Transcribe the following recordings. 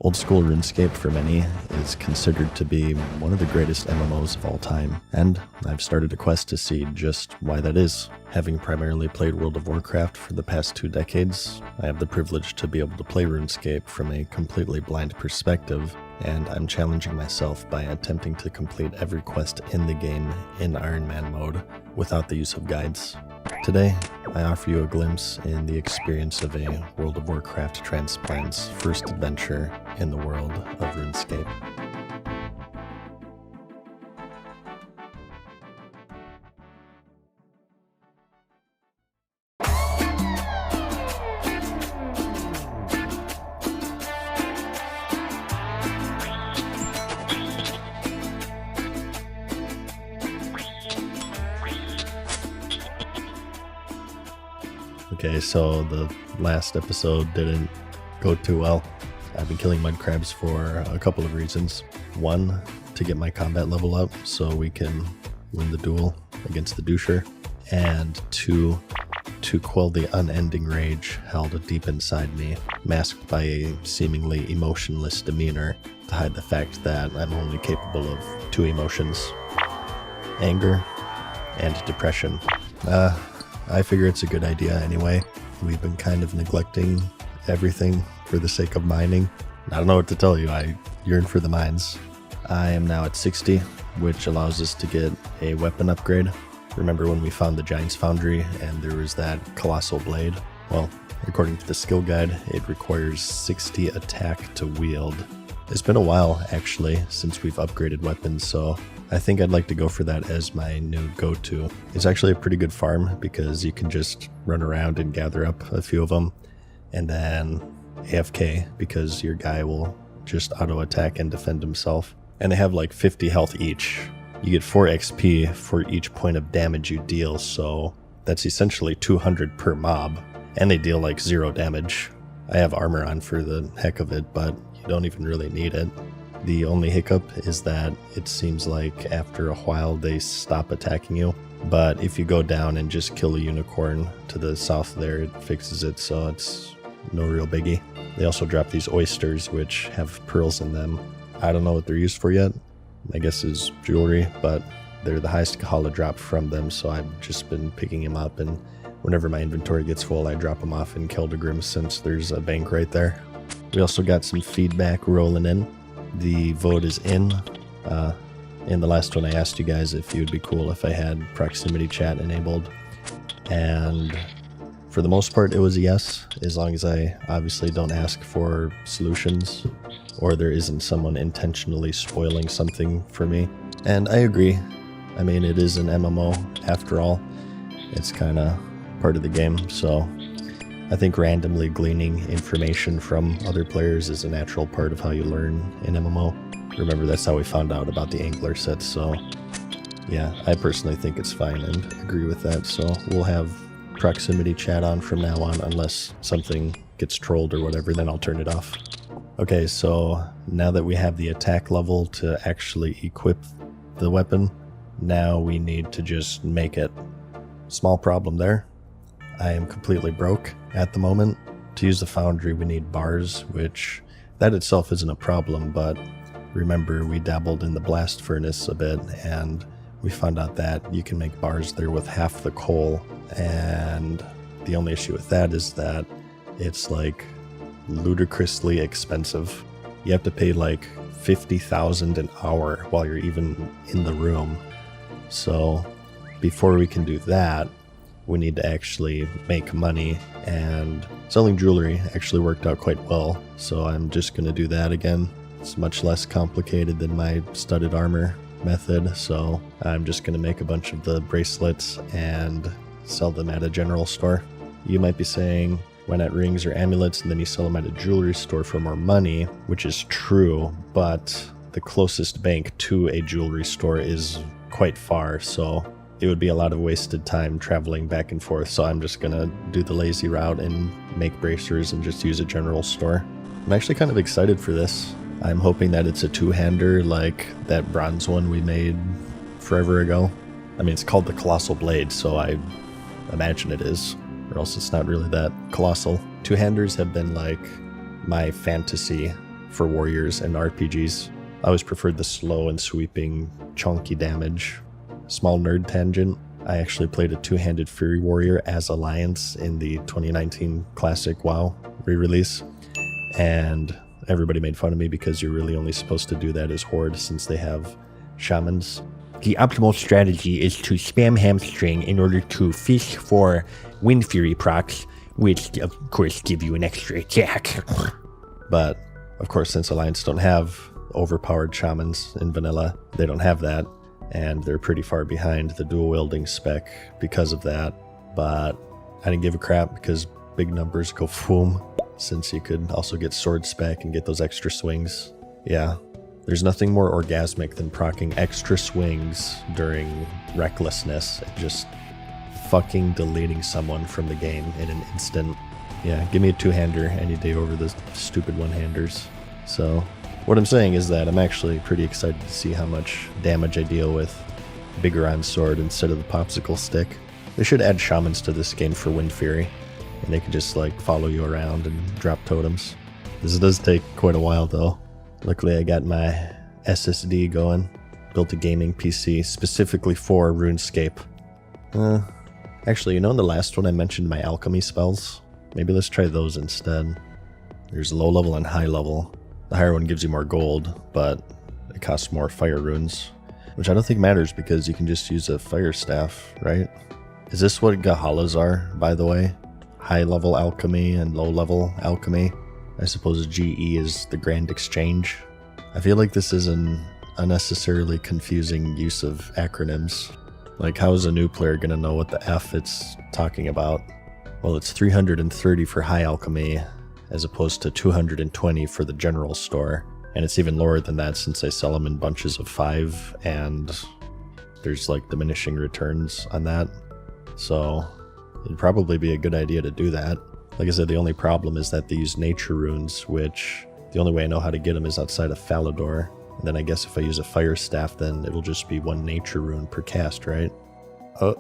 Old school RuneScape for many is considered to be one of the greatest MMOs of all time, and I've started a quest to see just why that is. Having primarily played World of Warcraft for the past 2 decades, I have the privilege to be able to play RuneScape from a completely blind perspective, and I'm challenging myself by attempting to complete every quest in the game in Iron Man mode without the use of guides. Today, I offer you a glimpse in the experience of a World of Warcraft transplant's first adventure in the world of RuneScape. Okay, so the last episode didn't go too well. I've been killing mud crabs for a couple of reasons. One, to get my combat level up so we can win the duel against the doucher. And 2, to quell the unending rage held deep inside me, masked by a seemingly emotionless demeanor to hide the fact that I'm only capable of 2 emotions: anger and depression. I figure it's a good idea anyway. We've been kind of neglecting everything for the sake of mining. I don't know what to tell you, I yearn for the mines. I am now at 60, which allows us to get a weapon upgrade. Remember when we found the Giant's Foundry and there was that Colossal Blade? Well, according to the skill guide, it requires 60 attack to wield. It's been a while, actually, since we've upgraded weapons, so I think I'd like to go for that as my new go-to. It's actually a pretty good farm because you can just run around and gather up a few of them, and then AFK because your guy will just auto-attack and defend himself. And they have like 50 health each. You get 4 XP for each point of damage you deal, so that's essentially 200 per mob, and they deal like 0 damage. I have armor on for the heck of it, but you don't even really need it. The only hiccup is that it seems like after a while they stop attacking you, but if you go down and just kill a unicorn to the south there, it fixes it, so it's no real biggie. They also drop these oysters which have pearls in them. I don't know what they're used for yet. My guess is jewelry, but they're the highest Kahala drop from them, so I've just been picking them up, and whenever my inventory gets full I drop them off in Keldagrim since there's a bank right there. We also got some feedback rolling in. The vote is in. In the last one I asked you guys if it would be cool if I had proximity chat enabled, and for the most part it was a yes, as long as I obviously don't ask for solutions or there isn't someone intentionally spoiling something for me. And I agree. I mean, it is an MMO after all. It's kind of part of the game, so I think randomly gleaning information from other players is a natural part of how you learn in MMO. Remember, that's how we found out about the angler sets, so yeah, I personally think it's fine and agree with that, so we'll have proximity chat on from now on unless something gets trolled or whatever, then I'll turn it off. Okay, so now that we have the attack level to actually equip the weapon, now we need to just make it. Small problem there. I am completely broke at the moment. To use the foundry we need bars, which that itself isn't a problem, but remember we dabbled in the blast furnace a bit and we found out that you can make bars there with half the coal, and the only issue with that is that it's like ludicrously expensive. You have to pay like 50,000 an hour while you're even in the room. So before we can do that, we need to actually make money, and selling jewelry actually worked out quite well, so I'm just going to do that again. It's much less complicated than my studded armor method, so I'm just going to make a bunch of the bracelets and sell them at a general store. You might be saying, why not rings or amulets and then you sell them at a jewelry store for more money, which is true, but the closest bank to a jewelry store is quite far, so it would be a lot of wasted time traveling back and forth, so I'm just gonna do the lazy route and make bracers and just use a general store. I'm actually kind of excited for this. I'm hoping that it's a 2-hander like that bronze one we made forever ago. I mean, it's called the Colossal Blade, so I imagine it is, or else it's not really that colossal. 2-handers have been like my fantasy for warriors and RPGs. I always preferred the slow and sweeping, chunky damage. Small nerd tangent. I actually played a two-handed Fury Warrior as Alliance in the 2019 Classic WoW re-release, and everybody made fun of me because you're really only supposed to do that as Horde since they have shamans. The optimal strategy is to spam hamstring in order to fish for Wind Fury procs, which of course give you an extra attack. But of course, since Alliance don't have overpowered shamans in vanilla, they don't have that, and they're pretty far behind the dual wielding spec because of that. But I didn't give a crap because big numbers go boom, since you could also get sword spec and get those extra swings. Yeah, there's nothing more orgasmic than proccing extra swings during recklessness and just fucking deleting someone from the game in an instant. Yeah, give me a two-hander any day over the stupid one-handers. So what I'm saying is that I'm actually pretty excited to see how much damage I deal with bigger on sword instead of the popsicle stick. They should add shamans to this game for Wind Fury, and they could just like follow you around and drop totems. This does take quite a while though. Luckily I got my SSD going, built a gaming PC specifically for RuneScape. Actually, you know in the last one I mentioned my alchemy spells? Maybe let's try those instead. There's low level and high level. The higher one gives you more gold, but it costs more fire runes, which I don't think matters because you can just use a fire staff, right? Is this what Gahalas are, by the way? High level alchemy and low level alchemy? I suppose GE is the Grand Exchange. I feel like this is an unnecessarily confusing use of acronyms. Like, how is a new player gonna know what the F it's talking about? Well, it's 330 for high alchemy, as opposed to 220 for the general store. And it's even lower than that since I sell them in bunches of 5, and there's like diminishing returns on that. So it'd probably be a good idea to do that. Like I said, the only problem is that they use nature runes, which the only way I know how to get them is outside of Falador. And then I guess if I use a fire staff, then it'll just be one nature rune per cast, right? Oh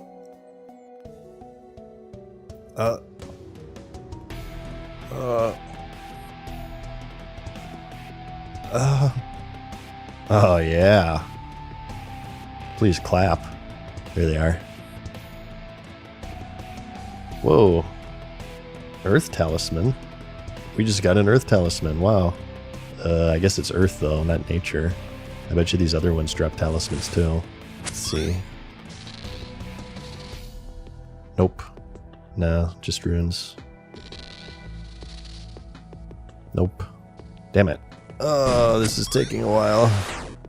yeah. Please clap. There they are. Whoa. Earth Talisman. We just got an Earth Talisman. Wow. I guess it's Earth though, not nature. I bet you these other ones drop talismans too. Let's see. Nope. No, just runes. Nope. Damn it. Oh, this is taking a while.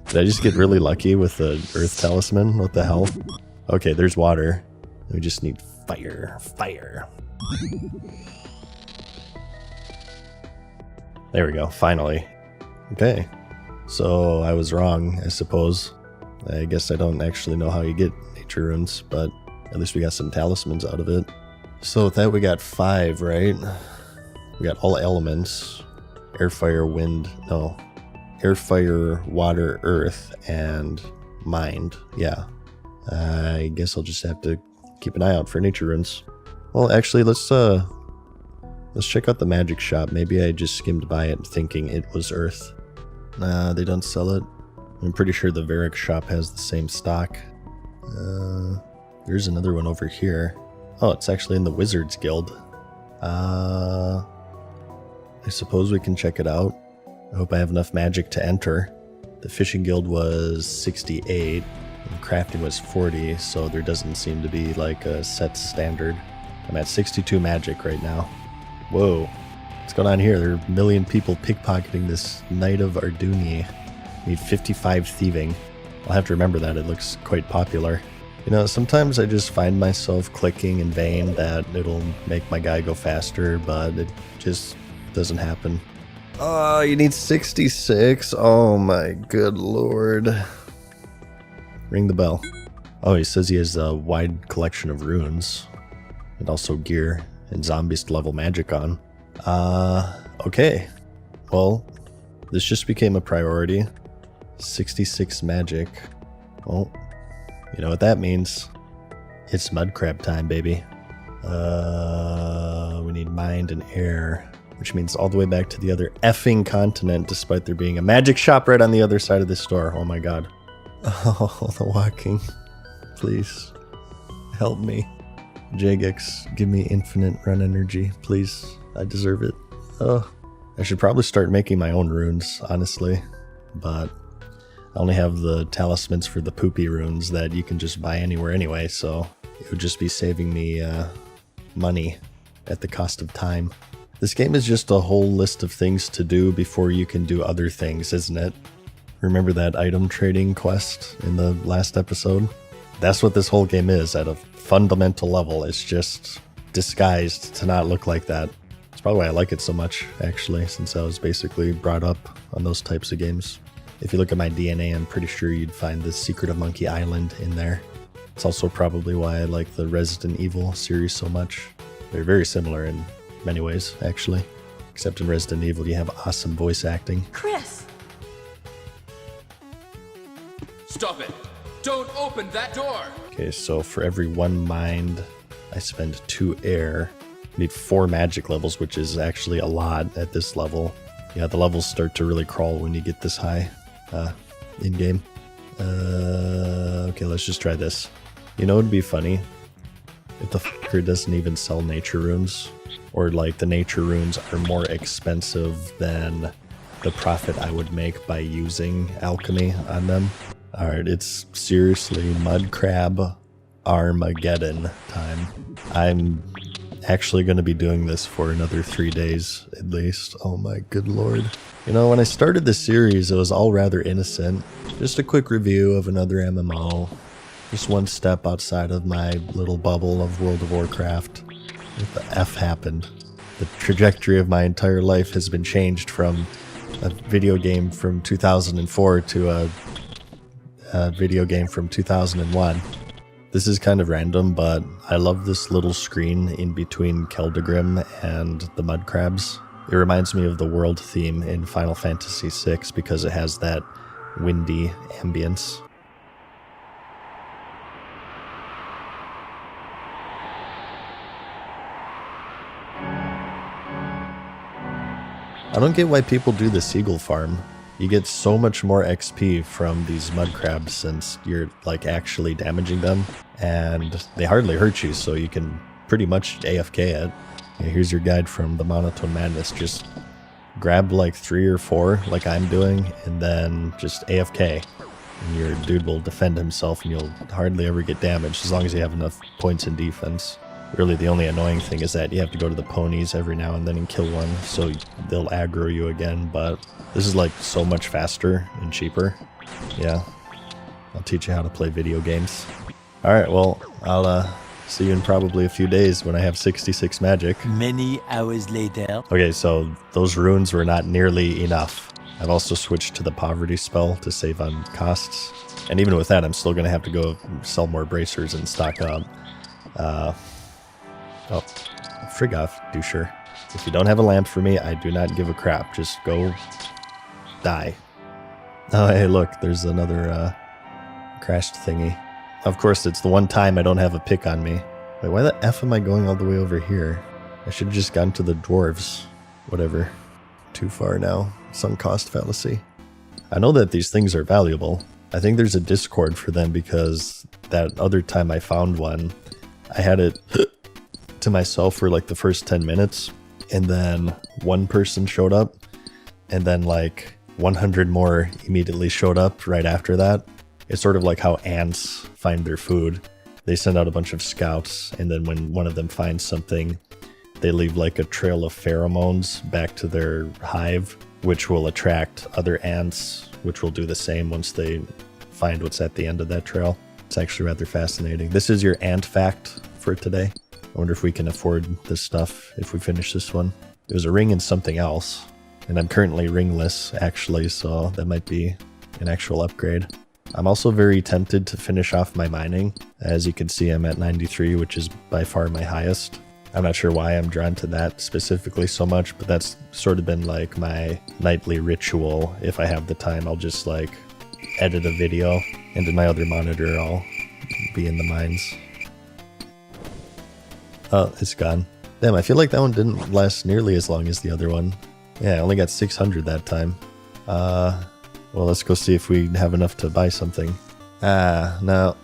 Did I just get really lucky with the Earth Talisman? What the hell? Okay, there's water. We just need fire. Fire. There we go, finally. Okay. So I was wrong, I suppose. I guess I don't actually know how you get nature runes, but at least we got some talismans out of it. So with that we got 5, right? We got all elements. Air, fire, wind, no. Air, fire, water, earth, and mind. Yeah. I guess I'll just have to keep an eye out for nature runes. Well, actually, let's check out the magic shop. Maybe I just skimmed by it thinking it was earth. Nah, they don't sell it. I'm pretty sure the Varric shop has the same stock. There's another one over here. Oh, it's actually in the Wizards Guild. I suppose we can check it out. I hope I have enough magic to enter. The Fishing Guild was 68, and crafting was 40, so there doesn't seem to be like a set standard. I'm at 62 magic right now. Whoa. What's going on here? There are a million people pickpocketing this Knight of Arduni. Need 55 thieving. I'll have to remember that. It looks quite popular. You know, sometimes I just find myself clicking in vain that it'll make my guy go faster, but it just doesn't happen. Oh, you need 66? Oh my good lord. Ring the bell. Oh, he says he has a wide collection of runes. And also gear and zombies to level magic on. Okay. Well, this just became a priority. 66 magic. Well, you know what that means. It's mud crab time, baby. We need mind and air. which means all the way back to the other effing continent, despite there being a magic shop right on the other side of this store. Oh my god. Oh, the walking. Please, help me. Jagex, give me infinite run energy, please. I deserve it. Oh, I should probably start making my own runes, honestly. But I only have the talismans for the poopy runes that you can just buy anywhere anyway, so it would just be saving me money at the cost of time. This game is just a whole list of things to do before you can do other things, isn't it? Remember that item trading quest in the last episode? That's what this whole game is at a fundamental level. It's just disguised to not look like that. That's probably why I like it so much, actually, since I was basically brought up on those types of games. If you look at my DNA, I'm pretty sure you'd find the Secret of Monkey Island in there. It's also probably why I like the Resident Evil series so much. They're very similar in many ways, actually. Except in Resident Evil, you have awesome voice acting. Chris! Stop it! Don't open that door! Okay, so for every 1 mind, I spend 2 air. I need 4 magic levels, which is actually a lot at this level. Yeah, the levels start to really crawl when you get this high in-game. Okay, let's just try this. You know, it'd be funny if the fucker doesn't even sell nature runes, or like the nature runes are more expensive than the profit I would make by using alchemy on them. Alright, it's seriously mud crab Armageddon time. I'm actually going to be doing this for another 3 days at least. Oh my good lord. You know, when I started this series, it was all rather innocent. Just a quick review of another MMO. Just one step outside of my little bubble of World of Warcraft. What the F happened? The trajectory of my entire life has been changed from a video game from 2004 to a video game from 2001. This is kind of random, but I love this little screen in between Keldagrim and the mud crabs. It reminds me of the world theme in Final Fantasy VI because it has that windy ambience. I don't get why people do the seagull farm. You get so much more XP from these mud crabs since you're like actually damaging them, and they hardly hurt you, so you can pretty much AFK it. Yeah, here's your guide from the Monotone Madness. Just grab like 3 or 4 like I'm doing, and then just AFK. And your dude will defend himself and you'll hardly ever get damaged as long as you have enough points in defense. Really the only annoying thing is that you have to go to the ponies every now and then and kill one, so they'll aggro you again, but this is like so much faster and cheaper. Yeah, I'll teach you how to play video games. Alright, well, I'll see you in probably a few days when I have 66 magic. Many hours later. Okay, so those runes were not nearly enough. I've also switched to the poverty spell to save on costs. And even with that, I'm still going to have to go sell more bracers and stock up. Oh, frig off, doucher. If you don't have a lamp for me, I do not give a crap. Just go die. Oh, hey, look, there's another crashed thingy. Of course, it's the one time I don't have a pick on me. Wait, why the F am I going all the way over here? I should have just gone to the dwarves. Whatever. Too far now. Sunk cost fallacy. I know that these things are valuable. I think there's a Discord for them because that other time I found one, I had it to myself for like the first 10 minutes, and then one person showed up, and then like 100 more immediately showed up right after that. It's sort of like how ants find their food. They send out a bunch of scouts, and then when one of them finds something, they leave like a trail of pheromones back to their hive, which will attract other ants, which will do the same once they find what's at the end of that trail. It's actually rather fascinating. This is your ant fact for today. I wonder if we can afford this stuff if we finish this one. It was a ring and something else, and I'm currently ringless actually, so that might be an actual upgrade. I'm also very tempted to finish off my mining. As you can see, I'm at 93, which is by far my highest. I'm not sure why I'm drawn to that specifically so much, but that's sort of been like my nightly ritual. If I have the time, I'll just like edit a video, and in my other monitor, I'll be in the mines. Oh, it's gone. Damn, I feel like that one didn't last nearly as long as the other one. Yeah, I only got 600 that time. Well, let's go see if we have enough to buy something. No.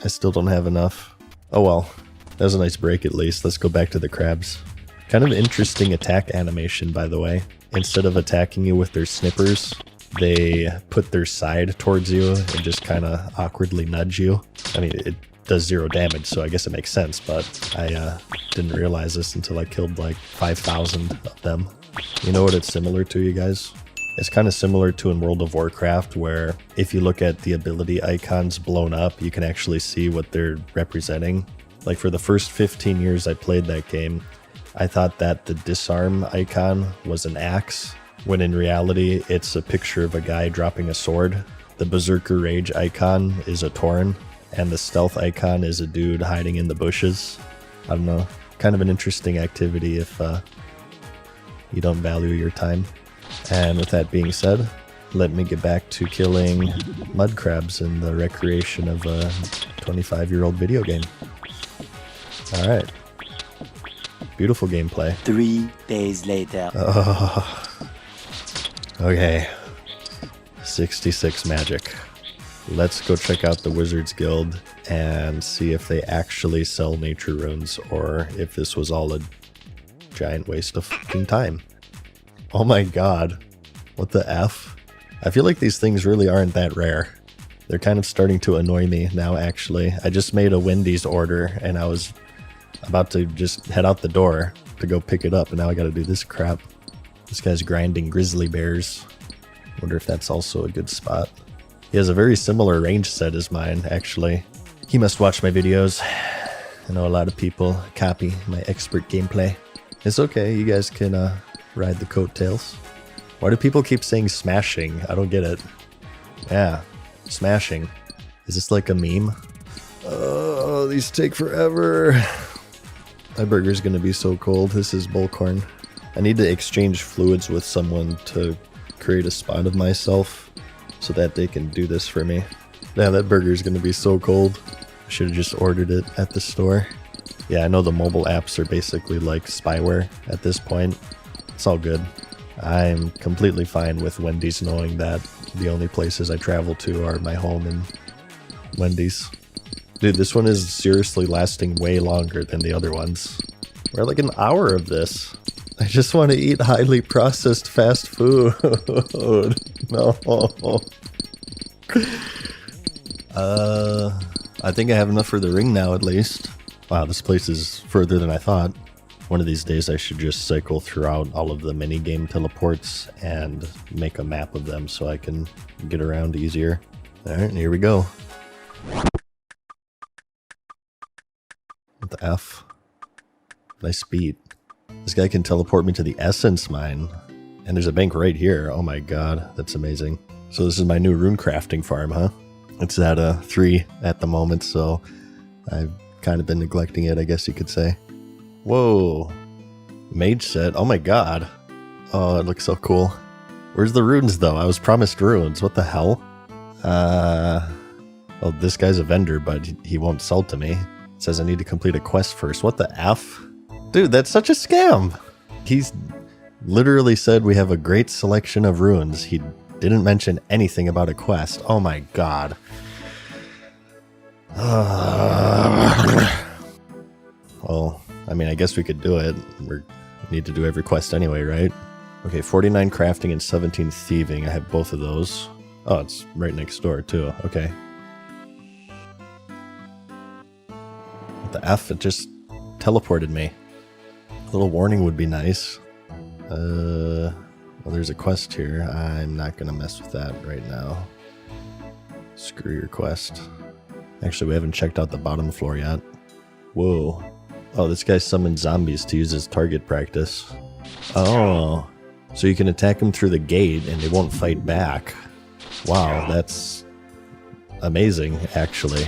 I still don't have enough. Oh well, that was a nice break at least. Let's go back to the crabs. Kind of interesting attack animation, by the way. Instead of attacking you with their snippers, they put their side towards you and just kind of awkwardly nudge you. I mean, it does 0 damage, so I guess it makes sense, but I didn't realize this until I killed like 5,000 of them. You know what it's similar to, you guys? It's kind of similar to in World of Warcraft, where if you look at the ability icons blown up, you can actually see what they're representing. Like for the first 15 years I played that game, I thought that the disarm icon was an axe, when in reality it's a picture of a guy dropping a sword. The Berserker Rage icon is a Tauren, and the stealth icon is a dude hiding in the bushes. I don't know, kind of an interesting activity if you don't value your time. And with that being said, let me get back to killing mud crabs in the recreation of a 25-year-old video game. Alright. Beautiful gameplay. 3 days later. Okay. 66 magic. Let's go check out the Wizards Guild and see if they actually sell nature runes or if this was all a giant waste of fucking time. Oh my god. What the F? I feel like these things really aren't that rare. They're kind of starting to annoy me now, actually. I just made a Wendy's order and I was about to just head out the door to go pick it up, and now I gotta do this crap. This guy's grinding grizzly bears. Wonder if that's also a good spot. He has a very similar range set as mine, actually. He must watch my videos. I know a lot of people copy my expert gameplay. It's okay, you guys can ride the coattails. Why do people keep saying smashing? I don't get it. Yeah, smashing. Is this like a meme? Oh, these take forever. My burger's gonna be so cold. This is bullcorn. I need to exchange fluids with someone to create a spot of myself so that they can do this for me. Yeah, that burger's gonna be so cold. I should have just ordered it at the store. Yeah, I know the mobile apps are basically like spyware at this point. It's all good. I'm completely fine with Wendy's knowing that the only places I travel to are my home and Wendy's. Dude, this one is seriously lasting way longer than the other ones. We're like an hour of this. I just want to eat highly processed fast food. No. I think I have enough for the ring now, at least. Wow, this place is further than I thought. One of these days I should just cycle throughout all of the minigame teleports and make a map of them so I can get around easier. Alright, here we go. What the F? Nice speed. This guy can teleport me to the Essence Mine. And there's a bank right here. Oh my god, that's amazing. So this is my new rune crafting farm, huh? It's at 3 at the moment, so I've kind of been neglecting it, I guess you could say. Whoa. Mage set. Oh my god. Oh, it looks so cool. Where's the runes, though? I was promised runes. What the hell? Well, this guy's a vendor, but he won't sell to me. It says I need to complete a quest first. What the F? Dude, that's such a scam. He's literally said we have a great selection of runes. He didn't mention anything about a quest. Oh my god. Well, I mean, I guess we could do it. We need to do every quest anyway, right? Okay, 49 crafting and 17 thieving. I have both of those. Oh, it's right next door too. Okay. What the F? It just teleported me. A little warning would be nice. Well, there's a quest here. I'm not gonna mess with that right now. Screw your quest. Actually, we haven't checked out the bottom floor yet. Whoa. Oh, this guy summoned zombies to use as target practice. Oh. So you can attack them through the gate and they won't fight back. Wow, that's amazing, actually.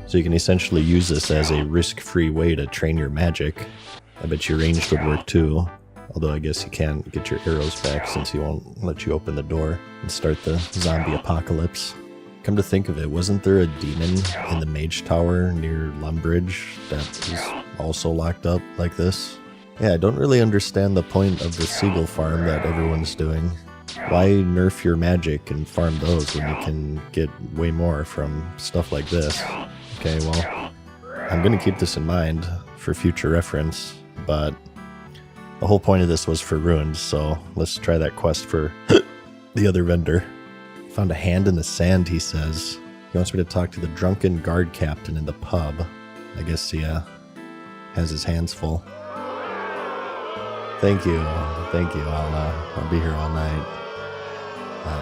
So you can essentially use this as a risk-free way to train your magic. I bet your ranged would work too. Although I guess you can't get your arrows back since he won't let you open the door and start the zombie apocalypse. Come to think of it, wasn't there a demon in the mage tower near Lumbridge that was also locked up like this. Yeah, I don't really understand the point of the seagull farm that everyone's doing. Why nerf your magic and farm those when you can get way more from stuff like this? Okay, well, I'm gonna keep this in mind for future reference, but the whole point of this was for runes, so let's try that quest for the other vendor. Found a hand in the sand, he says. He wants me to talk to the drunken guard captain in the pub. I guess he has his hands full. Thank you. I'll be here all night.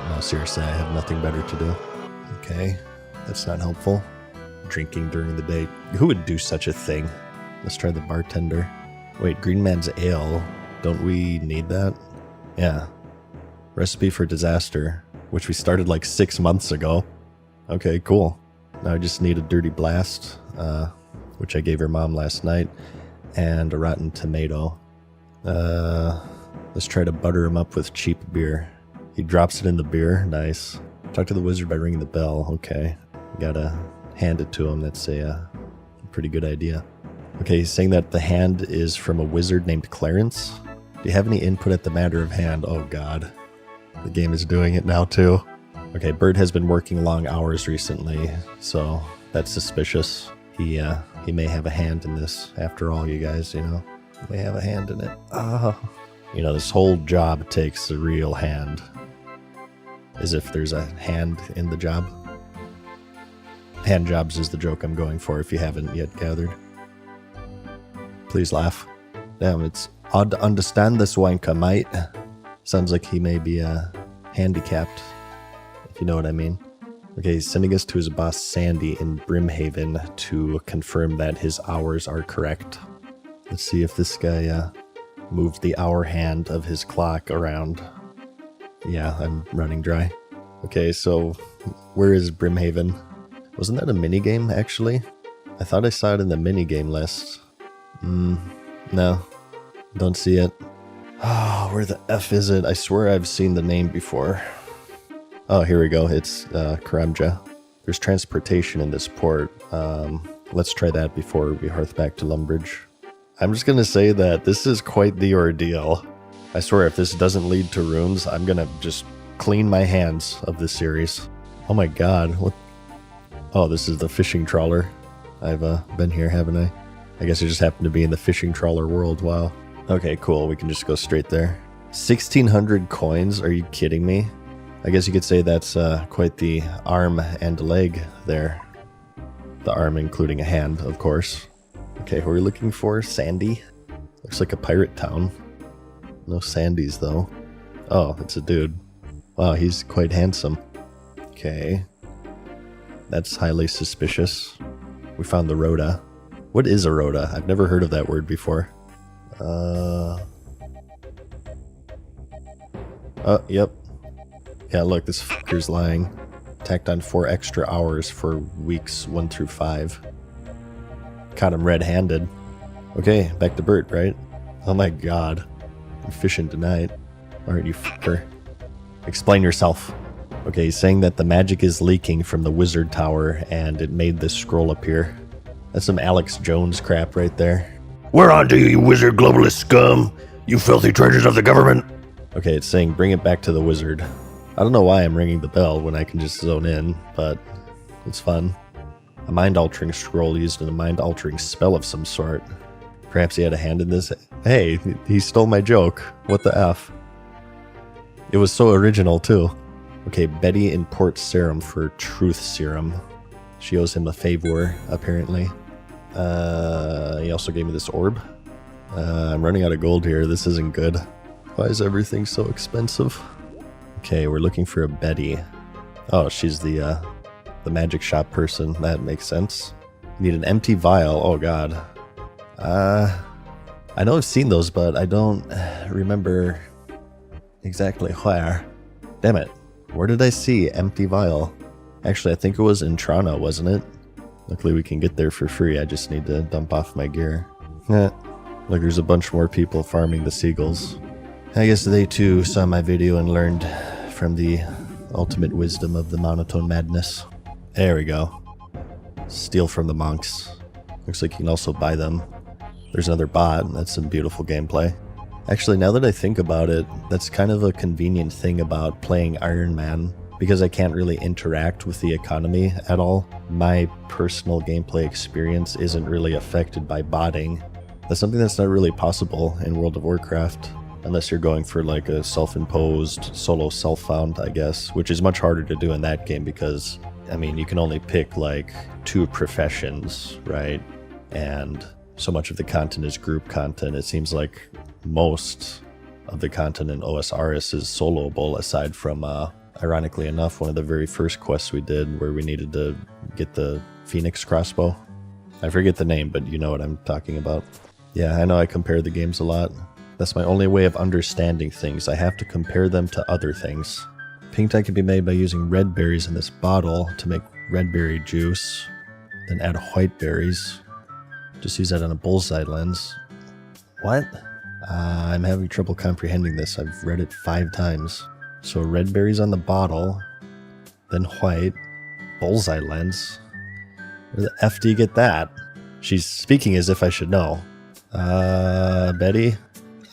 No, seriously, I have nothing better to do. Okay, that's not helpful. Drinking during the day. Who would do such a thing? Let's try the bartender. Wait, Green Man's Ale. Don't we need that? Yeah. Recipe for disaster, which we started like 6 months ago. Okay, cool. Now I just need a dirty blast, which I gave her mom last night, and a rotten tomato. Let's try to butter him up with cheap beer. He drops it in the beer. Nice. Talk to the wizard by ringing the bell. Okay. Gotta hand it to him. That's a pretty good idea. Okay, he's saying that the hand is from a wizard named Clarence. Do you have any input at the matter of hand? Oh god. The game is doing it now too. Okay, Bird has been working long hours recently, so that's suspicious. He may have a hand in this. After all, you guys, you know. May have a hand in it. You know, this whole job takes a real hand. As if there's a hand in the job. Hand jobs is the joke I'm going for if you haven't yet gathered. Please laugh. Damn, it's odd to understand this wanker, mate. Sounds like he may be handicapped, if you know what I mean. Okay, he's sending us to his boss Sandy in Brimhaven to confirm that his hours are correct. Let's see if this guy moved the hour hand of his clock around. Yeah, I'm running dry. Okay, so where is Brimhaven? Wasn't that a minigame, actually? I thought I saw it in the minigame list. No. Don't see it. Oh, where the F is it? I swear I've seen the name before. Oh, here we go. It's Karamja. There's transportation in this port. Let's try that before we hearth back to Lumbridge. I'm just gonna say that this is quite the ordeal. I swear if this doesn't lead to runes, I'm gonna just clean my hands of this series. Oh my god, what? Oh, this is the fishing trawler. I've been here, haven't I? I guess I just happened to be in the fishing trawler world, wow. Okay, cool, we can just go straight there. 1,600 coins, are you kidding me? I guess you could say that's quite the arm and leg there. The arm including a hand, of course. Okay, who are we looking for? Sandy? Looks like a pirate town. No Sandys, though. Oh, it's a dude. Wow, he's quite handsome. Okay. That's highly suspicious. We found the rhoda. What is a rhoda? I've never heard of that word before. Oh, yep. Yeah, look, this fucker's lying. Tacked on 4 extra hours for weeks 1 through 5. Caught him red-handed. Okay, back to Bert, right? Oh my god. I'm fishing tonight. Alright, you fucker. Explain yourself. Okay, he's saying that the magic is leaking from the wizard tower and it made this scroll appear. That's some Alex Jones crap right there. We're on to you, you wizard globalist scum! You filthy treasures of the government! Okay, it's saying bring it back to the wizard. I don't know why I'm ringing the bell when I can just zone in, but it's fun. A mind-altering scroll used in a mind-altering spell of some sort. Perhaps he had a hand in this. Hey, he stole my joke. What the F? It was so original, too. Okay, Betty in Port Sarum for Truth Serum. She owes him a favor, apparently. He also gave me this orb. I'm running out of gold here. This isn't good. Why is everything so expensive? Okay, we're looking for a Betty. Oh, she's the magic shop person. That makes sense. You need an empty vial. Oh, God. I know I've seen those, but I don't remember exactly where. Damn it. Where did I see empty vial? Actually, I think it was in Toronto, wasn't it? Luckily, we can get there for free. I just need to dump off my gear. Look, there's a bunch more people farming the seagulls. I guess they too saw my video and learned from the ultimate wisdom of the monotone madness. There we go. Steal from the monks. Looks like you can also buy them. There's another bot. That's some beautiful gameplay. Actually, now that I think about it, that's kind of a convenient thing about playing Iron Man, because I can't really interact with the economy at all. My personal gameplay experience isn't really affected by botting. That's something that's not really possible in World of Warcraft, unless you're going for like a self-imposed solo self-found, I guess, which is much harder to do in that game because, I mean, you can only pick like 2 professions, right? And so much of the content is group content. It seems like most of the content in OSRS is soloable, aside from, ironically enough, one of the very first quests we did where we needed to get the Phoenix crossbow. I forget the name, but you know what I'm talking about. Yeah, I know I compare the games a lot. That's my only way of understanding things. I have to compare them to other things. Pink dye can be made by using red berries in this bottle to make red berry juice. Then add white berries. Just use that on a bullseye lens. What? I'm having trouble comprehending this. I've read it 5 times. So red berries on the bottle, then white, bullseye lens. Where the F do you get that? She's speaking as if I should know. Betty,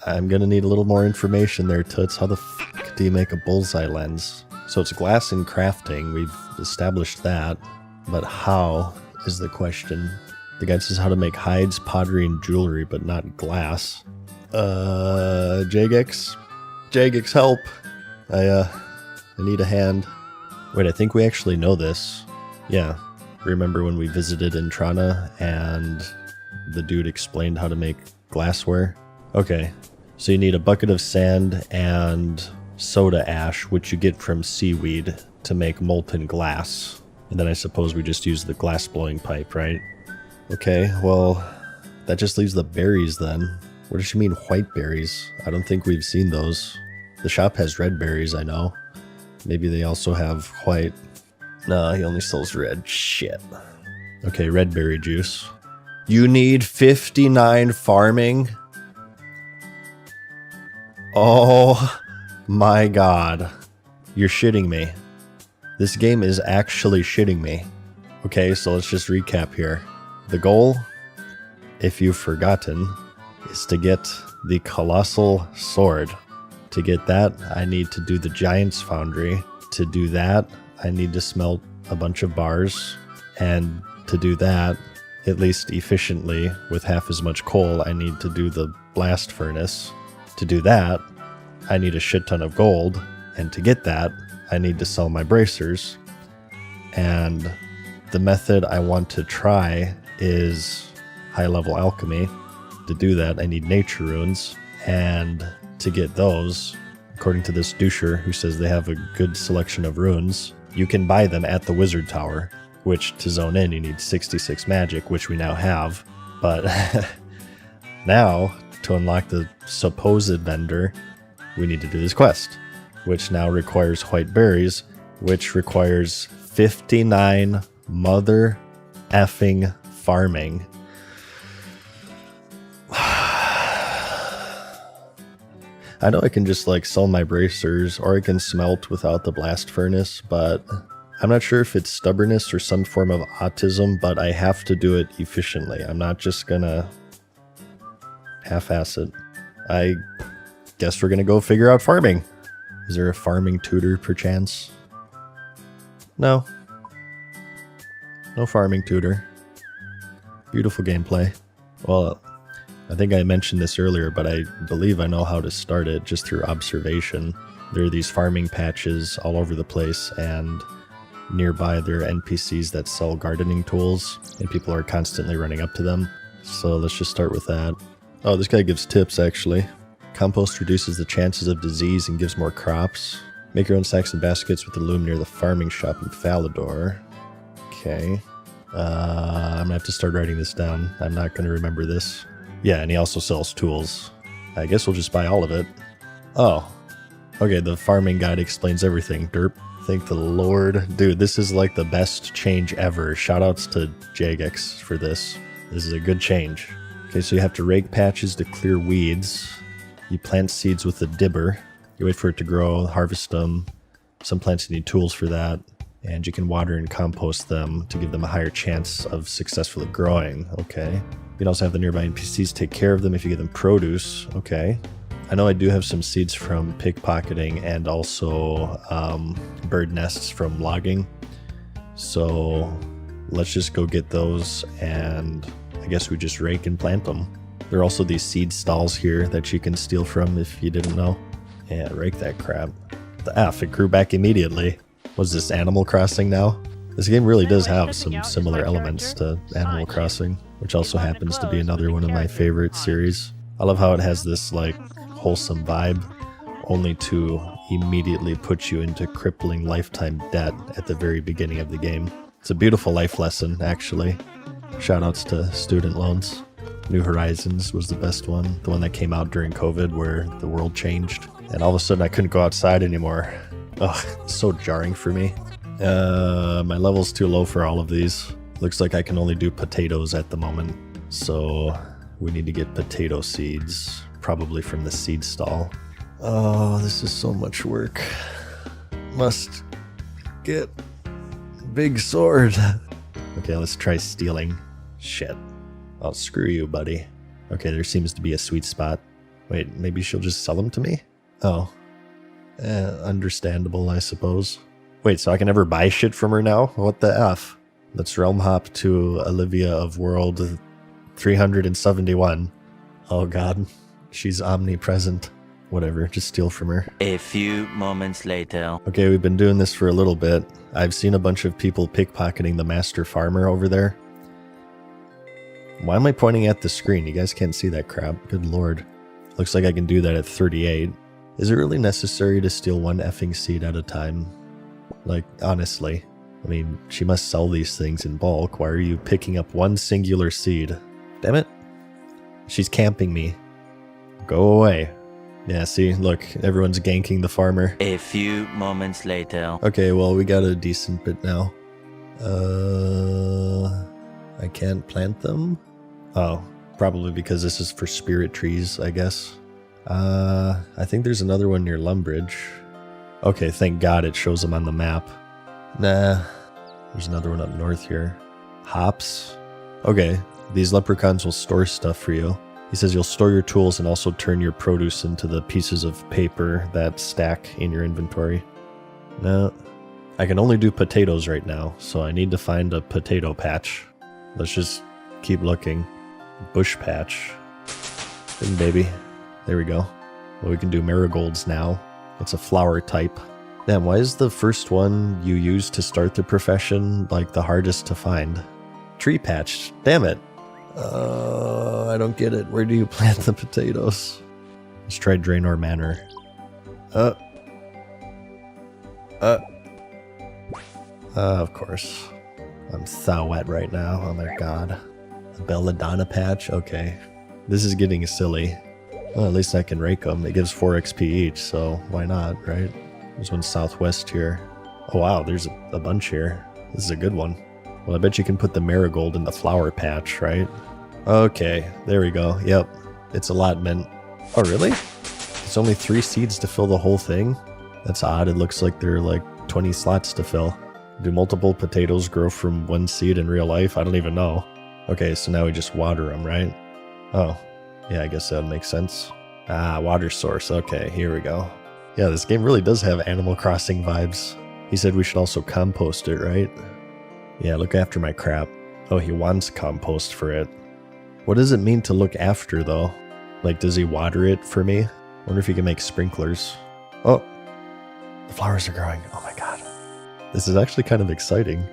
I'm gonna need a little more information there, Toots. How the f*** do you make a bullseye lens? So it's glass in crafting, we've established that, but how is the question. The guide says how to make hides, pottery, and jewelry, but not glass. Jagex? Jagex, help! I need a hand. Wait, I think we actually know this. Yeah. Remember when we visited Intrana and the dude explained how to make glassware? Okay. So you need a bucket of sand and soda ash, which you get from seaweed, to make molten glass. And then I suppose we just use the glass blowing pipe, right? Okay, well, that just leaves the berries then. What does she mean white berries? I don't think we've seen those. The shop has red berries, I know. Maybe they also have white. No, he only sells red. Shit. Okay, red berry juice. You need 59 farming? Oh my god. You're shitting me. This game is actually shitting me. Okay, so let's just recap here. The goal, if you've forgotten, is to get the colossal sword. To get that, I need to do the Giant's Foundry. To do that, I need to smelt a bunch of bars. And to do that, at least efficiently, with half as much coal, I need to do the blast furnace. To do that, I need a shit ton of gold. And to get that, I need to sell my bracers. And the method I want to try is high-level alchemy. To do that, I need nature runes. And to get those, according to this doucher who says they have a good selection of runes, you can buy them at the wizard tower, which to zone in you need 66 magic, which we now have. But now, to unlock the supposed vendor, we need to do this quest, which now requires white berries, which requires 59 mother effing farming. I know I can just like sell my bracers, or I can smelt without the blast furnace, but I'm not sure if it's stubbornness or some form of autism, but I have to do it efficiently. I'm not just gonna half-ass it. I guess we're gonna go figure out farming. Is there a farming tutor perchance? No. No farming tutor. Beautiful gameplay. Well, I think I mentioned this earlier, but I believe I know how to start it just through observation. There are these farming patches all over the place, and nearby there are NPCs that sell gardening tools, and people are constantly running up to them. So let's just start with that. Oh, this guy gives tips, actually. Compost reduces the chances of disease and gives more crops. Make your own sacks and baskets with the loom near the farming shop in Falador. Okay. I'm gonna have to start writing this down. I'm not gonna remember this. Yeah, and he also sells tools. I guess we'll just buy all of it. Oh. Okay, the farming guide explains everything. Derp. Thank the Lord. Dude, this is like the best change ever. Shoutouts to Jagex for this. This is a good change. Okay, so you have to rake patches to clear weeds. You plant seeds with a dibber. You wait for it to grow, harvest them. Some plants need tools for that. And you can water and compost them to give them a higher chance of successfully growing. Okay. can also have the nearby NPCs take care of them if you give them produce. Okay. I know I do have some seeds from pickpocketing and also bird nests from logging. So let's just go get those, and I guess we just rake and plant them. There are also these seed stalls here that you can steal from if you didn't know. Yeah, rake that crap. The F, it grew back immediately. Was this Animal Crossing now? This game really does have some similar elements to Animal Crossing, which also happens to be another one of my favorite series. I love how it has this like wholesome vibe, only to immediately put you into crippling lifetime debt at the very beginning of the game. It's a beautiful life lesson, actually. Shoutouts to student loans. New Horizons was the best one, the one that came out during COVID where the world changed, and all of a sudden I couldn't go outside anymore. Ugh, so jarring for me. My level's too low for all of these. Looks like I can only do potatoes at the moment, so we need to get potato seeds, probably from the seed stall. Oh, this is so much work. Must get big sword. Okay, let's try stealing. Shit. Oh, screw you, buddy. Okay, there seems to be a sweet spot. Wait, maybe she'll just sell them to me? Oh. Understandable, I suppose. Wait, so I can never buy shit from her now? What the F? Let's realm hop to Olivia of World 371. Oh god. She's omnipresent. Whatever, just steal from her. A few moments later. Okay, we've been doing this for a little bit. I've seen a bunch of people pickpocketing the master farmer over there. Why am I pointing at the screen? You guys can't see that crap. Good lord. Looks like I can do that at 38. Is it really necessary to steal one effing seed at a time? Like, honestly. I mean, she must sell these things in bulk. Why are you picking up one singular seed? Damn it. She's camping me. Go away. Yeah, see, look, everyone's ganking the farmer. A few moments later. Okay, well, we got a decent bit now. I can't plant them? Oh, probably because this is for spirit trees, I guess. I think there's another one near Lumbridge. Okay, thank God it shows them on the map. Nah, there's another one up north here. Hops? Okay, these leprechauns will store stuff for you. He says you'll store your tools and also turn your produce into the pieces of paper that stack in your inventory. No, I can only do potatoes right now, so I need to find a potato patch. Let's just keep looking. Bush patch. Good baby. There we go. Well, we can do marigolds now. It's a flower type. Damn, why is the first one you use to start the profession like the hardest to find? Tree patch. Damn it. I don't get it. Where do you plant the potatoes? Let's try Draenor Manor. Of course. I'm so wet right now. Oh my god. The Belladonna patch? Okay. This is getting silly. Well, at least I can rake them. It gives 4 XP each, so why not, right? There's one southwest here. Oh wow, there's a bunch here. This is a good one. Well, I bet you can put the marigold in the flower patch, right? Okay, there we go. Yep, it's allotment. Oh, really? It's only 3 seeds to fill the whole thing? That's odd. It looks like there are like 20 slots to fill. Do multiple potatoes grow from 1 seed in real life? I don't even know. Okay, so now we just water them, right? Oh, yeah, I guess that would make sense. Ah, water source. Okay, here we go. Yeah, this game really does have Animal Crossing vibes. He said we should also compost it, right? Yeah, look after my crap. Oh, he wants compost for it. What does it mean to look after, though? Like, does he water it for me? Wonder if he can make sprinklers. Oh, the flowers are growing. Oh my god. This is actually kind of exciting.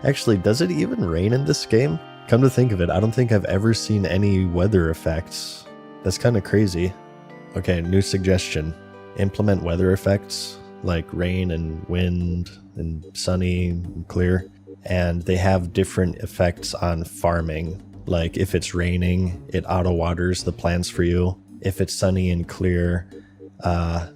Actually, does it even rain in this game? Come to think of it, I don't think I've ever seen any weather effects. That's kind of crazy. Okay, new suggestion. Implement weather effects, like rain and wind and sunny and clear. And they have different effects on farming. Like if it's raining, it auto waters the plants for you. If it's sunny and clear,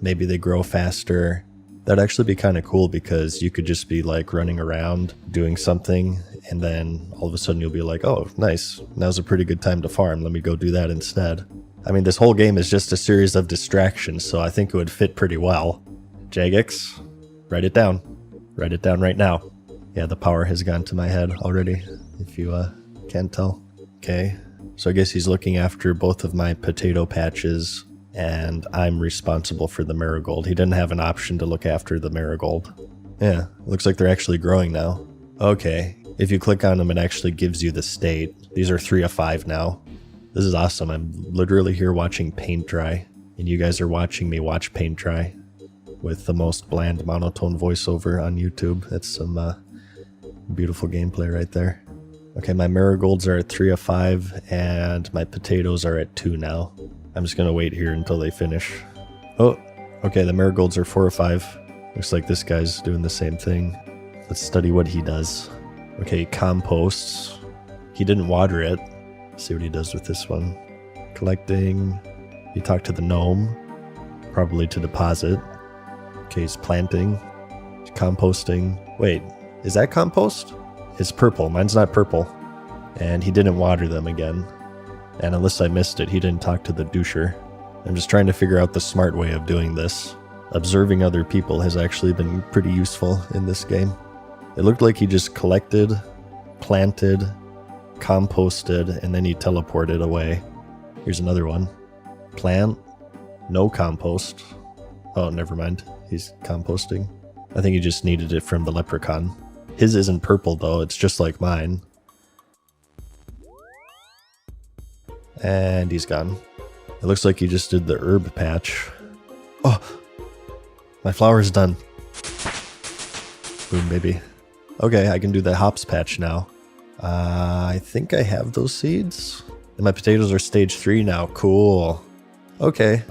maybe they grow faster. That'd actually be kind of cool because you could just be like running around doing something and then all of a sudden you'll be like, oh, nice. Now's a pretty good time to farm. Let me go do that instead. I mean, this whole game is just a series of distractions, so I think it would fit pretty well. Jagex, write it down. Write it down right now. Yeah, the power has gone to my head already, if you can't tell. Okay, So I guess he's looking after both of my potato patches, and I'm responsible for the marigold. He didn't have an option to look after the marigold. Yeah, looks like they're actually growing now. Okay, if you click on them, it actually gives you the state. These are 3 of 5 now. This is awesome. I'm literally here watching paint dry, and you guys are watching me watch paint dry with the most bland monotone voiceover on YouTube. That's some beautiful gameplay right there. Okay, my marigolds are at 3 of 5, and my potatoes are at 2 now. I'm just gonna wait here until they finish. Oh, okay, the marigolds are 4 of 5. Looks like this guy's doing the same thing. Let's study what he does. Okay, he composts. He didn't water it. Let's see what he does with this one. Collecting. He talked to the gnome, probably to deposit. Okay, he's planting. He's composting. Wait, is that compost? It's purple. Mine's not purple. And he didn't water them again. And unless I missed it, he didn't talk to the doucher. I'm just trying to figure out the smart way of doing this. Observing other people has actually been pretty useful in this game. It looked like he just collected, planted, composted, and then he teleported away. Here's another one. Plant, no compost. Oh, never mind. He's composting. I think he just needed it from the leprechaun. His isn't purple though, it's just like mine. And he's gone. It looks like he just did the herb patch. Oh! My flower's done. Boom, baby. Okay, I can do the hops patch now. I think I have those seeds. And my potatoes are stage 3 now. Cool. Okay.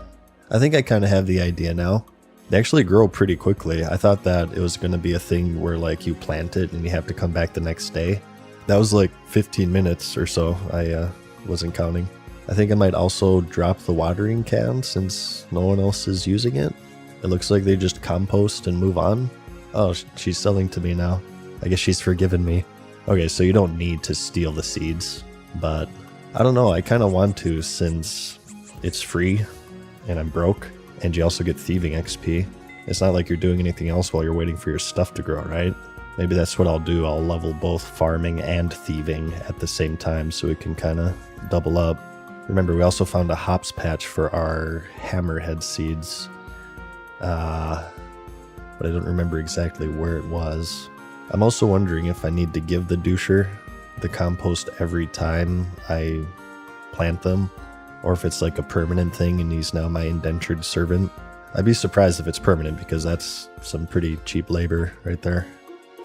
I think I kind of have the idea now. They actually grow pretty quickly. I thought that it was going to be a thing where like you plant it and you have to come back the next day. That was like 15 minutes or so. I wasn't counting. I think I might also drop the watering can since no one else is using it. It looks like they just compost and move on. Oh, she's selling to me now. I guess she's forgiven me. Okay, so you don't need to steal the seeds, but I don't know. I kind of want to since it's free and I'm broke, and you also get thieving XP. It's not like you're doing anything else while you're waiting for your stuff to grow, right? Maybe that's what I'll do. I'll level both farming and thieving at the same time so it can kind of double up. Remember, we also found a hops patch for our hammerhead seeds. But I don't remember exactly where it was. I'm also wondering if I need to give the doucher the compost every time I plant them, or if it's like a permanent thing and he's now my indentured servant. I'd be surprised if it's permanent because that's some pretty cheap labor right there.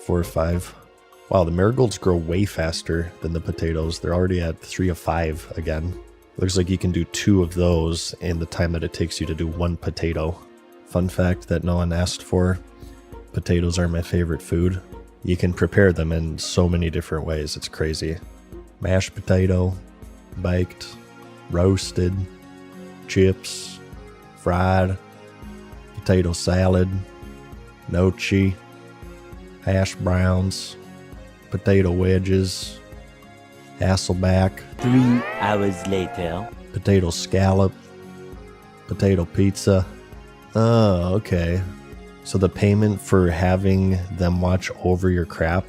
4 or 5. Wow, the marigolds grow way faster than the potatoes. They're already at 3 of 5 again. Looks like you can do 2 of those in the time that it takes you to do 1 potato. Fun fact that no one asked for, potatoes are my favorite food. You can prepare them in so many different ways, it's crazy. Mashed potato, baked, roasted, chips, fried, potato salad, gnocchi, hash browns, potato wedges, Hasselback, 3 hours later. potato scallop, potato pizza. Oh, okay. So the payment for having them watch over your crop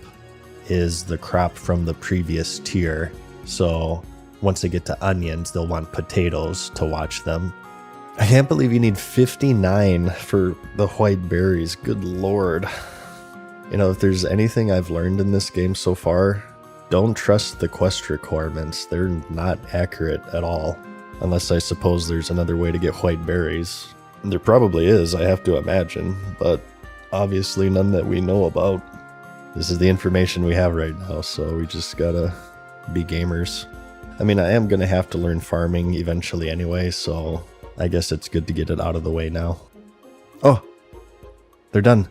is the crop from the previous tier. So once they get to onions, they'll want potatoes to watch them. I can't believe you need 59 for the white berries. Good lord. You know, if there's anything I've learned in this game so far, don't trust the quest requirements. They're not accurate at all. Unless I suppose there's another way to get white berries. There probably is, I have to imagine, but obviously none that we know about. This is the information we have right now, so we just gotta be gamers. I mean, I am gonna have to learn farming eventually anyway, so I guess it's good to get it out of the way now. Oh! They're done!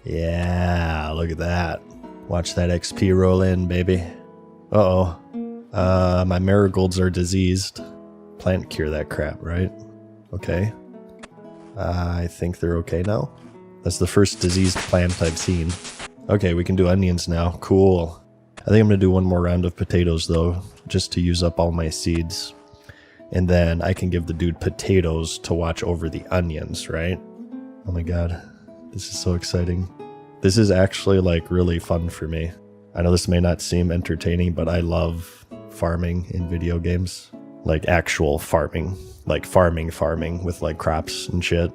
Yeah, look at that. Watch that XP roll in, baby. Uh-oh. My marigolds are diseased. Plant cure that crap, right? Okay. I think they're okay now. That's the first diseased plant I've seen. Okay, we can do onions now. Cool. I think I'm going to do one more round of potatoes, though, just to use up all my seeds. And then I can give the dude potatoes to watch over the onions, right? Oh my god. This is so exciting. This is actually, like, really fun for me. I know this may not seem entertaining, but I love farming in video games. Like actual farming. Like farming with like crops and shit.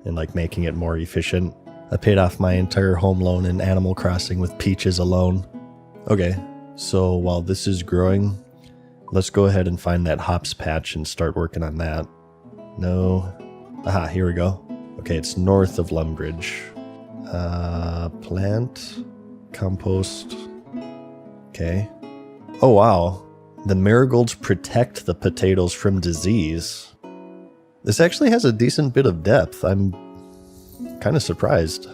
And like making it more efficient. I paid off my entire home loan in Animal Crossing with peaches alone. Okay, so while this is growing, let's go ahead and find that hops patch and start working on that. No. Aha, here we go. Okay, it's north of Lumbridge. Plant. Compost. Okay. Oh, wow. The marigolds protect the potatoes from disease. This actually has a decent bit of depth. I'm kind of surprised.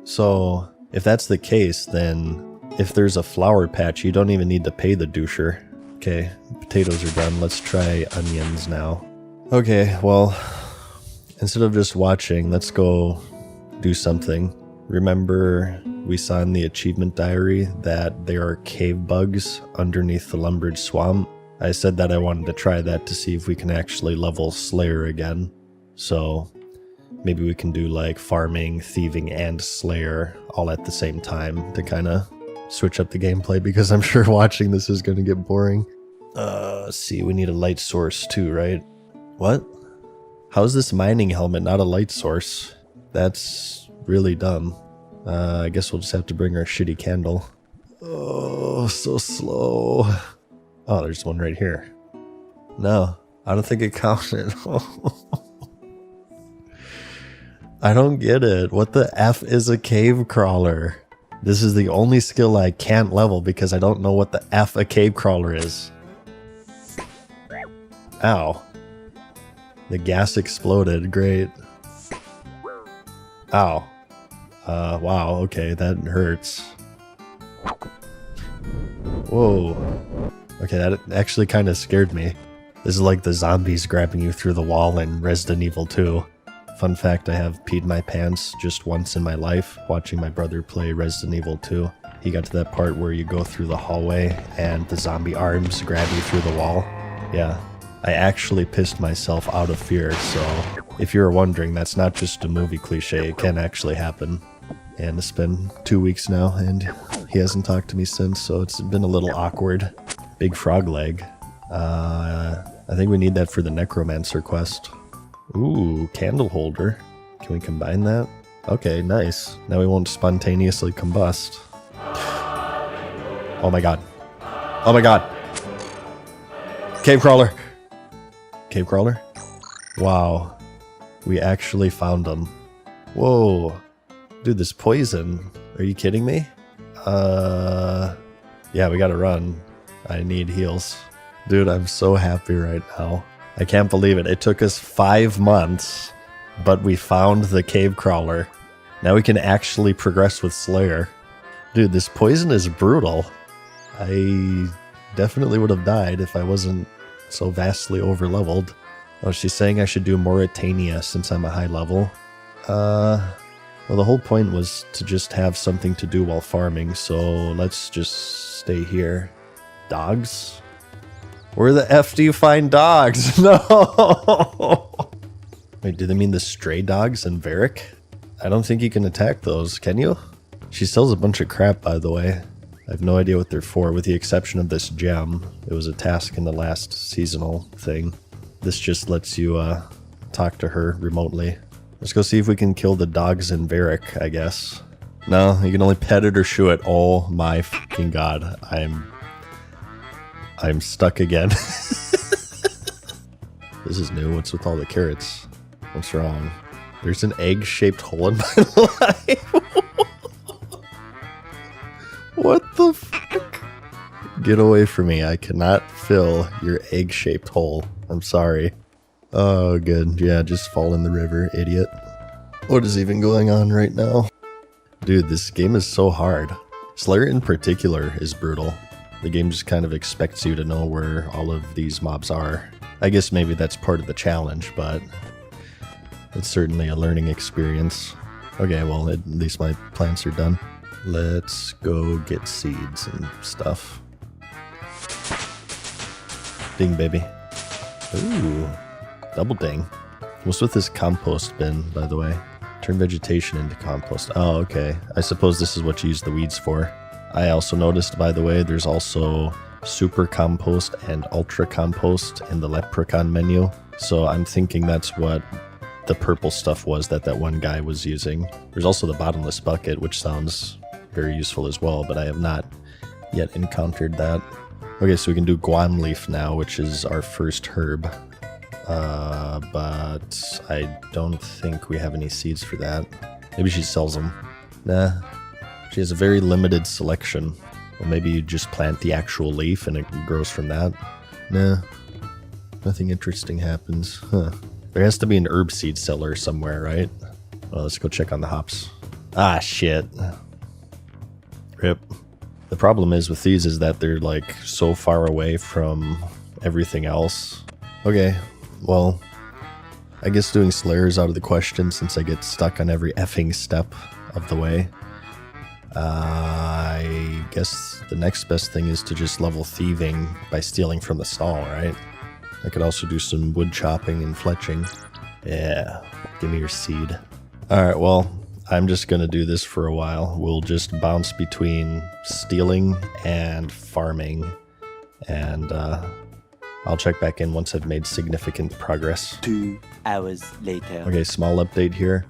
So, if that's the case, then if there's a flower patch, you don't even need to pay the doucher. Okay, potatoes are done. Let's try onions now. Okay, well, instead of just watching, let's go do something. Remember, we saw in the achievement diary that there are cave bugs underneath the Lumbridge swamp. I said that I wanted to try that to see if we can actually level Slayer again. So maybe we can do like farming, thieving, and Slayer all at the same time to kind of switch up the gameplay, because I'm sure watching this is going to get boring. Let's see, we need a light source too, right? What? How's this mining helmet not a light source? That's really dumb. I guess we'll just have to bring our shitty candle. Oh, so slow. Oh, there's one right here. No, I don't think it counted. I don't get it. What the F is a cave crawler? This is the only skill I can't level because I don't know what the F a cave crawler is. Ow. The gas exploded. Great. Ow. Wow, okay, that hurts. Whoa. Okay, that actually kind of scared me. This is like the zombies grabbing you through the wall in Resident Evil 2. Fun fact, I have peed my pants just once in my life watching my brother play Resident Evil 2. He got to that part where you go through the hallway and the zombie arms grab you through the wall. Yeah, I actually pissed myself out of fear, so if you were wondering, that's not just a movie cliche, it can actually happen. And it's been 2 weeks now, and he hasn't talked to me since, so it's been a little awkward. Big frog leg. I think we need that for the Necromancer quest. Ooh, candle holder. Can we combine that? Okay, nice. Now we won't spontaneously combust. Oh my god. Oh my god. Cave crawler. Cave crawler? Wow. We actually found them. Whoa. Dude, this poison. Are you kidding me? Yeah, we gotta run. I need heals. Dude, I'm so happy right now. I can't believe it. It took us 5 months, but we found the cave crawler. Now we can actually progress with Slayer. Dude, this poison is brutal. I definitely would have died if I wasn't so vastly overleveled. Oh, she's saying I should do Mauritania since I'm a high level. Well, the whole point was to just have something to do while farming, so let's just stay here. Dogs? Where the F do you find dogs? No! Wait, do they mean the stray dogs in Varric? I don't think you can attack those, can you? She sells a bunch of crap, by the way. I have no idea what they're for, with the exception of this gem. It was a task in the last seasonal thing. This just lets you talk to her remotely. Let's go see if we can kill the dogs in Varric, I guess. No, you can only pet it or shoo it. Oh my fucking god. I'm stuck again. This is new. What's with all the carrots? What's wrong? There's an egg-shaped hole in my life. What the fuck? Get away from me. I cannot fill your egg-shaped hole. I'm sorry. Oh, good. Yeah, just fall in the river, idiot. What is even going on right now? Dude, this game is so hard. Slayer in particular is brutal. The game just kind of expects you to know where all of these mobs are. I guess maybe that's part of the challenge, but it's certainly a learning experience. Okay, well, at least my plants are done. Let's go get seeds and stuff. Ding, baby. Ooh, double ding. What's with this compost bin, by the way? Turn vegetation into compost. Oh, okay. I suppose this is what you use the weeds for. I also noticed, by the way, there's also super compost and ultra compost in the leprechaun menu. So I'm thinking that's what the purple stuff was that one guy was using. There's also the bottomless bucket, which sounds very useful as well, but I have not yet encountered that. Okay, so we can do guam leaf now, which is our first herb. But I don't think we have any seeds for that. Maybe she sells them. Nah, she has a very limited selection. Well, maybe you just plant the actual leaf and it grows from that. Nah, nothing interesting happens. Huh. There has to be an herb seed seller somewhere, right? Well, let's go check on the hops. Ah, shit. Rip. The problem is with these is that they're like so far away from everything else. Okay, well, I guess doing Slayer is out of the question since I get stuck on every effing step of the way. I guess the next best thing is to just level thieving by stealing from the stall, right? I could also do some wood chopping and fletching. Yeah, give me your seed. Alright, well, I'm just gonna do this for a while. We'll just bounce between stealing and farming. And I'll check back in once I've made significant progress. 2 hours later. Okay, small update here.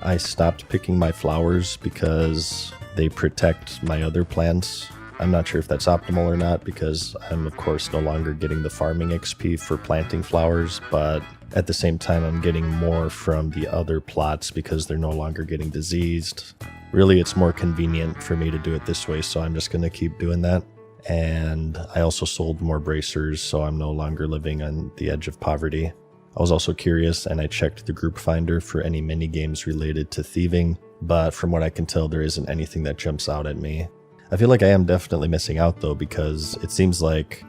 I stopped picking my flowers because they protect my other plants. I'm not sure if that's optimal or not because I'm of course no longer getting the farming XP for planting flowers, but at the same time I'm getting more from the other plots because they're no longer getting diseased. Really, it's more convenient for me to do it this way, so I'm just going to keep doing that. And I also sold more bracers, so I'm no longer living on the edge of poverty. I was also curious and I checked the group finder for any mini games related to thieving, but from what I can tell there isn't anything that jumps out at me. I feel like I am definitely missing out though, because it seems like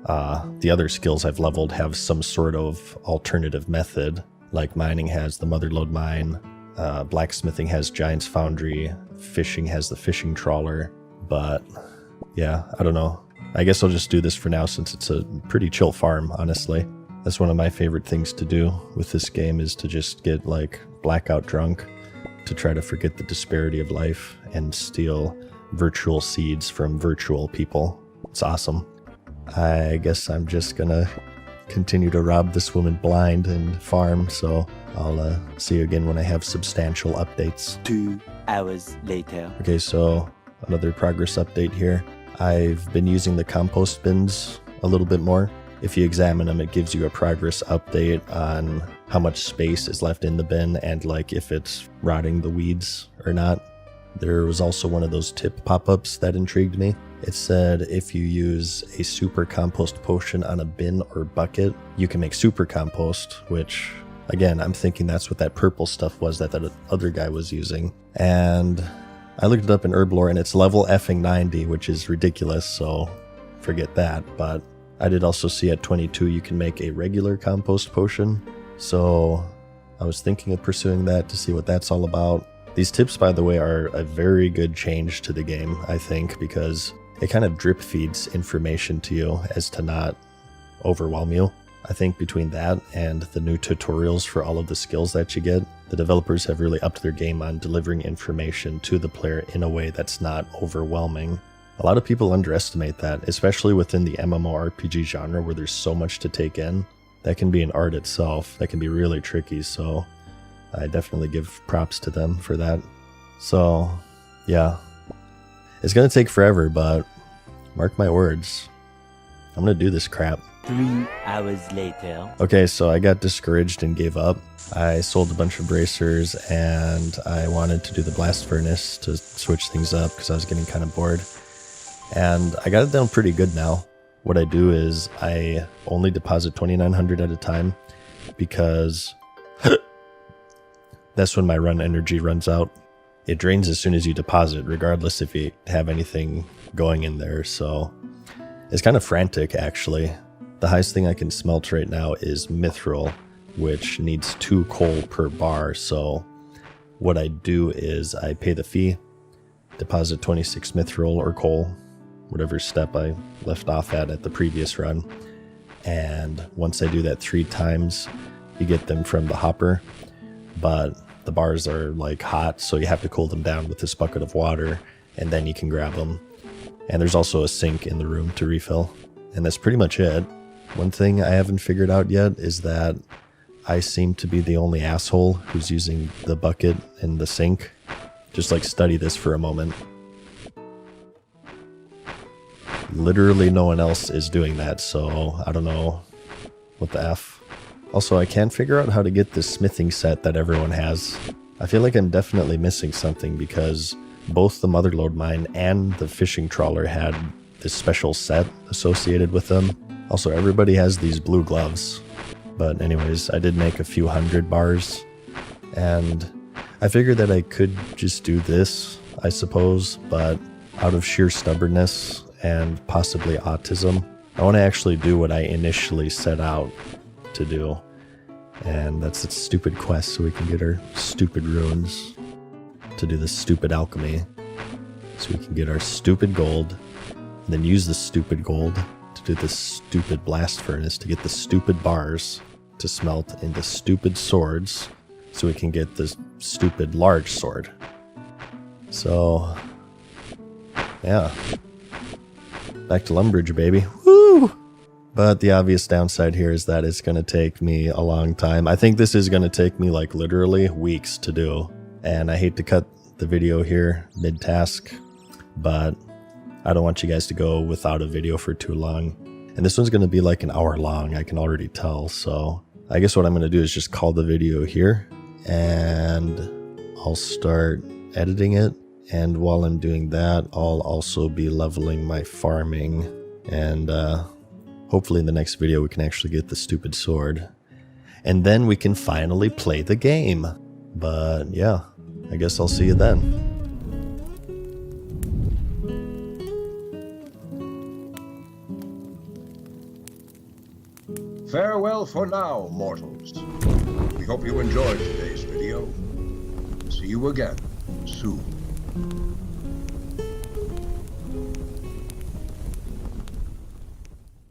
the other skills I've leveled have some sort of alternative method, like mining has the motherlode mine, blacksmithing has Giant's Foundry, fishing has the fishing trawler, but yeah, I don't know. I guess I'll just do this for now since it's a pretty chill farm, honestly. That's one of my favorite things to do with this game is to just get like blackout drunk to try to forget the disparity of life and steal virtual seeds from virtual people. It's awesome. I guess I'm just gonna continue to rob this woman blind and farm, so I'll see you again when I have substantial updates. 2 hours later. Okay, so another progress update here. I've been using the compost bins a little bit more. If you examine them, it gives you a progress update on how much space is left in the bin and like if it's rotting the weeds or not. There was also one of those tip pop-ups that intrigued me. It said if you use a super compost potion on a bin or bucket, you can make super compost, which again, I'm thinking that's what that purple stuff was that other guy was using. And I looked it up in Herblore and it's level effing 90, which is ridiculous, so forget that. But I did also see at 22 you can make a regular compost potion, so I was thinking of pursuing that to see what that's all about. These tips, by the way, are a very good change to the game, I think, because it kind of drip feeds information to you as to not overwhelm you. I think between that and the new tutorials for all of the skills that you get, the developers have really upped their game on delivering information to the player in a way that's not overwhelming. A lot of people underestimate that, especially within the MMORPG genre where there's so much to take in. That can be an art itself. That can be really tricky, so I definitely give props to them for that. So, yeah. It's gonna take forever, but mark my words. I'm gonna do this crap. 3 hours later. Okay, so I got discouraged and gave up. I sold a bunch of bracers and I wanted to do the blast furnace to switch things up because I was getting kind of bored. And I got it down pretty good now. What I do is I only deposit 2,900 at a time because that's when my run energy runs out. It drains as soon as you deposit, regardless if you have anything going in there. So it's kind of frantic, actually. The highest thing I can smelt right now is mithril, which needs 2 coal per bar. So what I do is I pay the fee, deposit 26 mithril or coal, whatever step I left off at the previous run. And once I do that 3 times, you get them from the hopper. But the bars are like hot, so you have to cool them down with this bucket of water, and then you can grab them. And there's also a sink in the room to refill. And that's pretty much it. One thing I haven't figured out yet is that I seem to be the only asshole who's using the bucket and the sink. Just like study this for a moment. Literally no one else is doing that, so I don't know what the F. Also, I can't figure out how to get this smithing set that everyone has. I feel like I'm definitely missing something because both the Motherlode mine and the fishing trawler had this special set associated with them. Also, everybody has these blue gloves. But anyways, I did make a few hundred bars, and I figured that I could just do this, I suppose, but out of sheer stubbornness and possibly autism, I want to actually do what I initially set out to do, and that's a stupid quest so we can get our stupid runes to do this stupid alchemy, so we can get our stupid gold, and then use the stupid gold to do this stupid blast furnace to get the stupid bars to smelt into stupid swords so we can get this stupid large sword. So, yeah. Back to Lumbridge, baby. Woo! But the obvious downside here is that it's going to take me a long time. I think this is going to take me like literally weeks to do. And I hate to cut the video here mid-task, but I don't want you guys to go without a video for too long. And this one's going to be like an hour long, I can already tell. So I guess what I'm going to do is just call the video here, and I'll start editing it. And while I'm doing that, I'll also be leveling my farming. And hopefully in the next video we can actually get the stupid sword. And then we can finally play the game. But yeah, I guess I'll see you then. Farewell for now, mortals. We hope you enjoyed today's video. See you again soon.